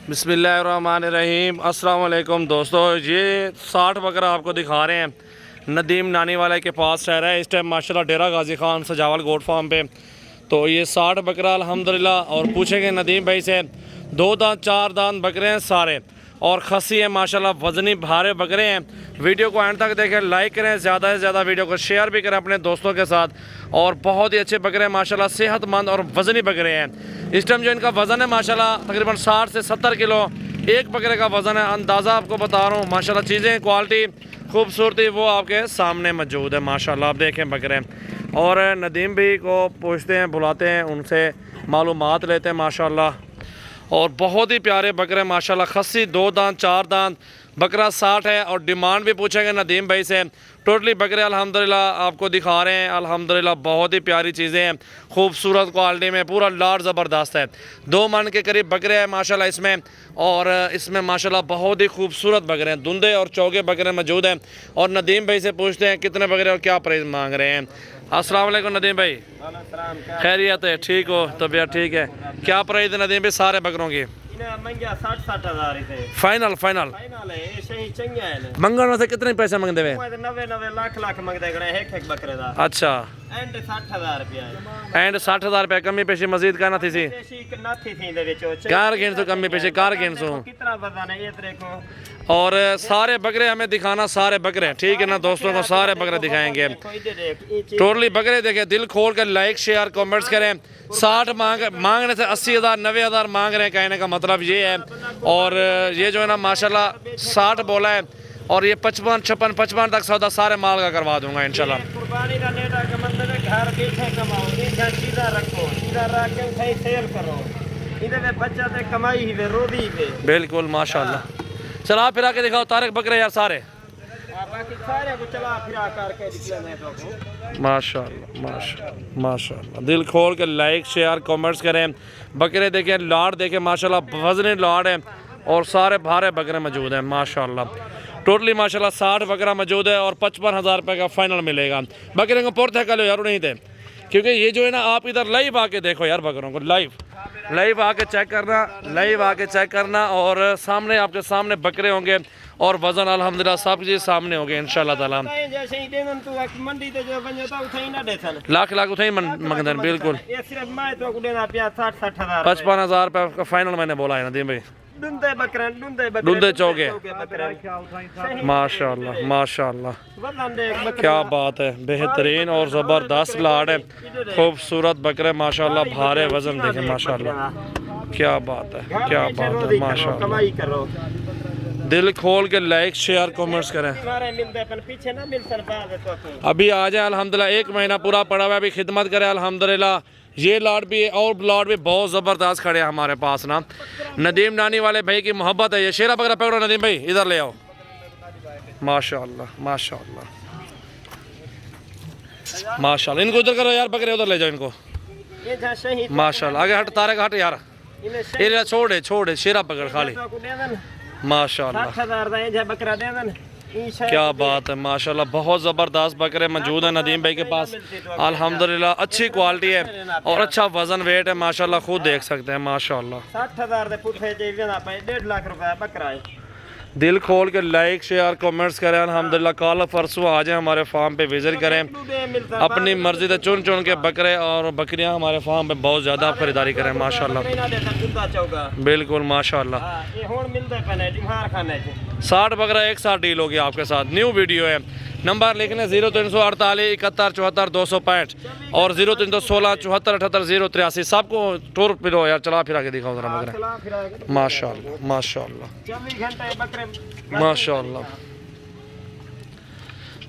बिस्मिल्लाहिर्रहमानिर्रहीम। अस्सलाम वालेकुम दोस्तों, ये 60 बकरा आपको दिखा रहे हैं। नदीम नानी वाले के पास ठहरा है इस टाइम माशाल्लाह डेरा गाजी खान सजावल गोट फार्म पे। तो ये 60 बकरा अल्हम्दुलिल्लाह। और पूछेंगे नदीम भाई से, 2 दांत 4 दांत बकरे हैं सारे और खस्सी है माशाल्लाह, वज़नी भारे बकरे हैं। वीडियो को एंड तक देखें, लाइक करें, ज़्यादा से ज़्यादा वीडियो को शेयर भी करें अपने दोस्तों के साथ। और बहुत ही अच्छे बकरे हैं माशाल्लाह, सेहतमंद और वज़नी बकरे हैं। इस टाइम जो इनका वज़न है माशाल्लाह तकरीबन 60 से 70 किलो एक बकरे का वज़न है। अंदाज़ा आपको बता रहा हूँ माशाल्लाह, चीज़ें क्वालिटी खूबसूरती वो आपके सामने मौजूद है माशाल्लाह। आप देखें बकरे। और नदीम भाई को पूछते हैं, बुलाते हैं, उनसे मालूमात लेते हैं माशाल्लाह। और बहुत ही प्यारे बकरे माशाल्लाह, खस्सी 2 दांत 4 दांत बकरा 60 है। और डिमांड भी पूछेंगे नदीम भाई से। टोटली बकरे अल्हम्दुलिल्लाह आपको दिखा रहे हैं। अल्हम्दुलिल्लाह बहुत ही प्यारी चीज़ें हैं, खूबसूरत क्वालिटी में, पूरा लाड ज़बरदस्त है। 2 मन के करीब बकरे हैं माशाल्लाह इसमें। और इसमें माशाल्लाह बहुत ही खूबसूरत बकरे हैं, धुंधे और चौके बकरे मौजूद हैं। और नदीम भाई से पूछते हैं कितने बकरे और क्या प्राइस मांग रहे हैं। अस्सलाम वालेकुम नदीम भाई, खैरियत है? ठीक हो? तबीयत ठीक है? क्या प्राइस है नदीम भाई सारे बकरों की? फाइनल फाइनल मंगल से कितने पैसे मंगते हुए? 90 लाख मंगते एक बकरे दा। अच्छा, एंड 60,000 रुपया। एंड 60,000 रुपया। कमी पेशी मजीद कहना थी सी कार गिन सो, कमी पेशी कार गिन सो। कितना वजन है ये देखो। और सारे बकरे हमें दिखाना, सारे बकरे ठीक है ना दोस्तों को, सारे बकरे दिखाएंगे। टोटली बकरे देखें, दिल खोल कर लाइक शेयर कमेंट्स करें। 60 मांगने से 80,000 90,000 मांग रहे हैं, कहने का मतलब ये है। और ये जो है ना माशाल्लाह 60 बोला है और ये 55 56 55 तक सौदा सारे माल का करवा दूंगा इंशाल्लाह। कुर्बानी का नेटा का मतलब है घर बैठे कमाओ, इधर सीधा रखो, सीधा रख के उठाई सेल करो, इधर में बच्चा से कमाई ही वे रोदी पे। बिल्कुल माशाल्लाह। चला फिरा के दिखाओ तारक बकरे यार सारे। बाकी सारे को चला फिरा करके दिखने दो। माशाल्लाह माशाल्लाह माशाल्लाह। दिल खोल के लाइक शेयर कमेंट्स करें। बकरे देखें, लाड देखें माशाल्लाह, वज़नी लाड है और सारे भारे बकरे मौजूद हैं माशाल्लाह। टोटली माशाल्लाह 60 बकरा मौजूद है और 55,000 रुपये का फाइनल मिलेगा। बकरे को पुरते कल यार नहीं थे, क्योंकि ये जो है ना आप इधर लाइव आके देखो यार बकरों को, लाइव आके चेक करना, लाइव आके चेक करना। और सामने आपके सामने बकरे होंगे और वजन अल्हम्दुलिल्लाह सब चीज़ सामने होंगे इंशाल्लाह ताला। लाख लाख उठाई मंगते हैं बिल्कुल। 55,000 रुपये का फाइनल मैंने बोला है नदीम भाई। डूंदे चौके माशाल्लाह माशाल्लाह, क्या बात है, बेहतरीन और ज़बरदस्त लाड है, खूबसूरत बकरे माशाल्लाह, भारे वजन देखें माशाल्लाह, क्या बात है, क्या बात है माशाल्लाह। दिल खोल के लाइक शेयर कमेंट्स करें। अभी आ जाए अल्हम्दुलिल्लाह, 1 महीना पूरा पड़ा हुआ है, अभी खिदमत करें अल्हम्दुलिल्लाह। ये लाड भी और लाड भी बहुत ज़बरदस्त खड़े हैं हमारे पास ना। नदीम नानी वाले भाई की मोहब्बत है। ये शेरा बकरा पकड़ो नदीम भाई, इधर ले आओ। माशाल्लाह माशाल्लाह माशाल्लाह। इनको उधर करो यार, बकरे उधर ले जाओ इनको माशाल्लाह। आगे हट तारे का हट यार, ये छोड़े शेरा पकड़ खाली माशाल्लाह। क्या बात है माशाल्लाह, बहुत ज़बरदस्त बकरे मौजूद हैं नदीम भाई के पास अल्हम्दुलिल्लाह। अच्छी क्वालिटी है और अच्छा वजन वेट है माशाल्लाह, खुद देख सकते हैं माशाल्लाह। 60,000 लाख रुपया बकरा है। दिल खोल के लाइक शेयर कमेंट्स करें अल्हम्दुलिल्लाह। कल परसों आ जाए हमारे फार्म पे विजिट करें, अपनी मर्जी से चुन चुन के बकरे और बकरियां हमारे फार्म पे बहुत ज़्यादा खरीदारी करें माशाल्लाह। बिल्कुल माशाल्लाह। 60 बकरा एक साथ डील होगी आपके साथ। न्यू वीडियो है। नंबर लिख लें 0348 71 74 265 और 0316 74 78 083। सबको टूर पिलो यार, चला फिरा के दिखाओ जरा बकरे माशाल्लाह माशाल्लाह माशाल्लाह।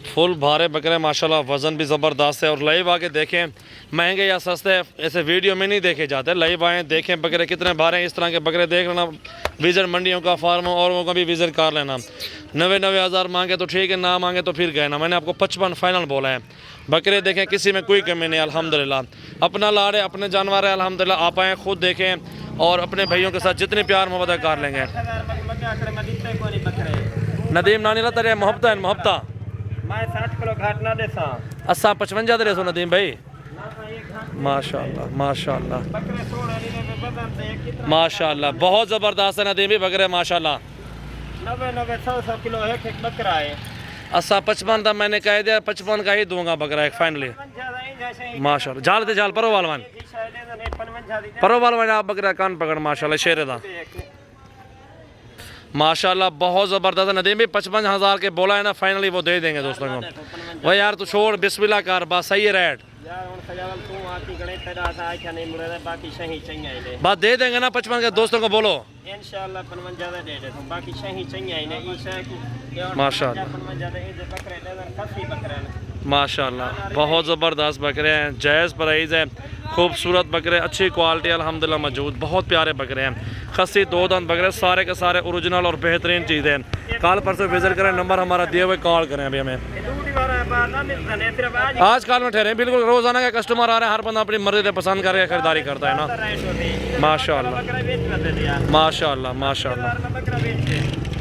फुल भारे बकरे माशाल्लाह, वज़न भी ज़बरदस्त है। और लाइव आके देखें, महंगे या सस्ते ऐसे वीडियो में नहीं देखे जाते, लाइव आएँ देखें बकरे कितने भारे हैं। इस तरह के बकरे देख लेना, विज़िट मंडियों का, फार्मों और का भी विज़िट कर लेना। 90,000 मांगे तो ठीक है, ना मांगे तो फिर गए ना। मैंने आपको 55 फाइनल बोला है। बकरे देखें, किसी में कोई कमी नहीं अल्हम्दुलिल्लाह। अपना लाड़ है, अपने जानवर है अल्हम्दुलिल्लाह। आप आएँ खुद देखें और अपने भाइयों के साथ जितनी प्यार मोहब्बत कर लेंगे। नदीम नानी ला तेरे मोहब्बत है मोहब्बत। मैं 60 किलो घाट ना देसा। असा 55 दे सो नदीम भाई। माशाल्लाह माशाल्लाह बकरे सोने में बदन दे कितना माशाल्लाह, बहुत ज़बरदस्त है नदीम भी बकरे माशाल्लाह। 90 100 किलो एक बकरा है। अस्सा 55 का मैंने कह दिया, 55 का ही दूंगा बकरा एक फाइनली माशाल्लाह। जाल दे जाल परो वालवान परो वालवान आप बकरा कान पकड़ माशाल्लाह शेरे दा माशाल्लाह, बहुत ज़बरदस्त है नदीम भी। 55,000 के बोला है ना, फाइनली वो दे देंगे दोस्तों को। भाई यार तू छोड़, बिस्मिल्लाह कर, बात सही है रेट बात दे देंगे ना 55 के दोस्तों को बोलो इंशाल्लाह 55 दे दे तुम बाकी सही चाहिए ने ईशा की माशाल्लाह 55 दे बकरे दे खसी बकरे माशाल्लाह, बहुत ज़बरदस्त बकरे हैं, जायज़ प्राइस है, खूबसूरत बकरे, अच्छी क्वालिटी अल्हम्दुलिल्लाह मौजूद, बहुत प्यारे बकरे हैं। खस्सी 2 दांत बकरे, सारे के सारे ओरिजिनल और बेहतरीन चीज़ें हैं। कल परसों विजिट करें, नंबर हमारा दिए हुए, कॉल करें अभी हमें। आज कल में ठहरे बिल्कुल, रोज़ाना के कस्टमर आ रहे हैं, हर बंदा अपनी मर्जी से पसंद करके खरीदारी करता है ना। माशाल्लाह माशाल्लाह माशाल्लाह।